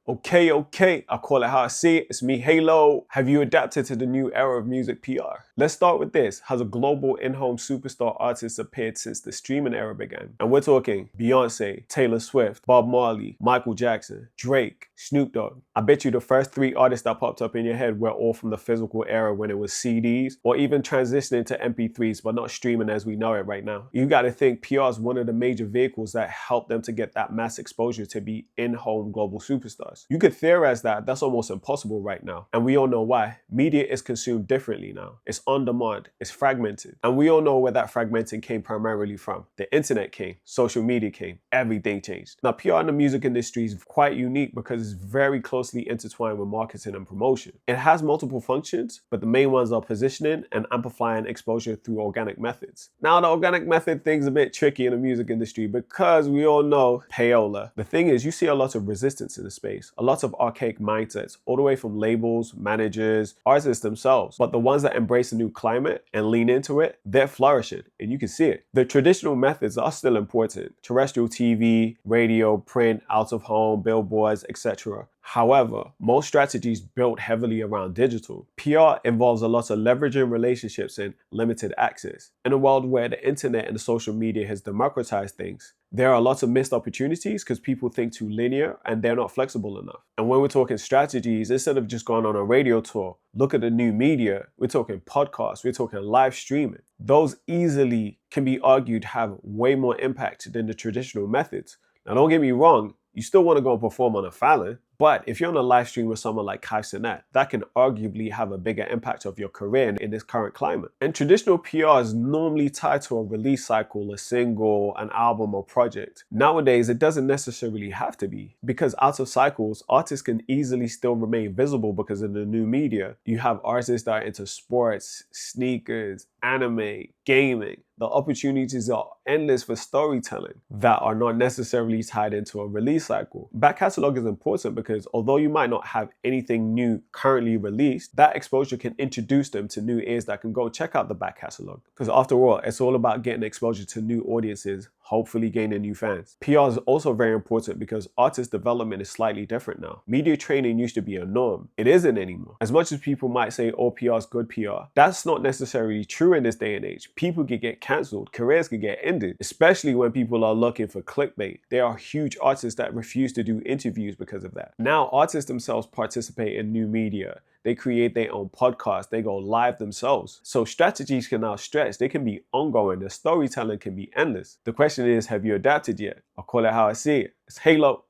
Okay, I call it how I see it. It's me, Halo. Have you adapted to the new era of music PR? Let's start with this. Has a global in-home superstar artist appeared since the streaming era began? And we're talking Beyonce, Taylor Swift, Bob Marley, Michael Jackson, Drake, Snoop Dogg. I bet you the first three artists that popped up in your head were all from the physical era when it was CDs or even transitioning to MP3s, but not streaming as we know it right now. You gotta think PR is one of the major vehicles that helped them to get that mass exposure to be in-home global superstars. You could theorize that that's almost impossible right now. And we all know why. Media is consumed differently now. It's on demand, it's fragmented. And we all know where that fragmenting came primarily from. The internet came, social media came, everything changed. Now, PR in the music industry is quite unique because it's very closely intertwined with marketing and promotion. It has multiple functions, but the main ones are positioning and amplifying exposure through organic methods. Now, the organic method thing's a bit tricky in the music industry because we all know payola. The thing is, you see a lot of resistance in the space. A lot of archaic mindsets, all the way from labels, managers, artists themselves. But the ones that embrace the new climate and lean into it, they're flourishing, and you can see it. The traditional methods are still important. Terrestrial TV, radio, print, out of home, billboards, etc. However, most strategies built heavily around digital. PR involves a lot of leveraging relationships and limited access. In a world where the internet and social media has democratized things, there are lots of missed opportunities because people think too linear and they're not flexible enough. And when we're talking strategies, instead of just going on a radio tour, look at the new media. We're talking podcasts, we're talking live streaming. Those easily can be argued have way more impact than the traditional methods. Now, don't get me wrong, you still want to go and perform on a Fallon, but if you're on a live stream with someone like Kai Cenat, that can arguably have a bigger impact of your career in this current climate. And traditional PR is normally tied to a release cycle, a single, an album, or project. Nowadays, it doesn't necessarily have to be, because out of cycles, artists can easily still remain visible because of the new media. You have artists that are into sports, sneakers, anime, gaming. The opportunities are endless for storytelling that are not necessarily tied into a release cycle. Back catalog is important because although you might not have anything new currently released, that exposure can introduce them to new ears that can go check out the back catalog. Because after all, it's all about getting exposure to new audiences, hopefully gaining new fans. PR is also very important because artist development is slightly different now. Media training used to be a norm. It isn't anymore. As much as people might say all PR is good PR, that's not necessarily true in this day and age. People could get cancelled, careers could get ended, especially when people are looking for clickbait. There are huge artists that refuse to do interviews because of that. Now, artists themselves participate in new media. They create their own podcast. They go live themselves. So strategies can now stretch. They can be ongoing. The storytelling can be endless. The question is, have you adapted yet? I'll call it how I see it. It's Halo.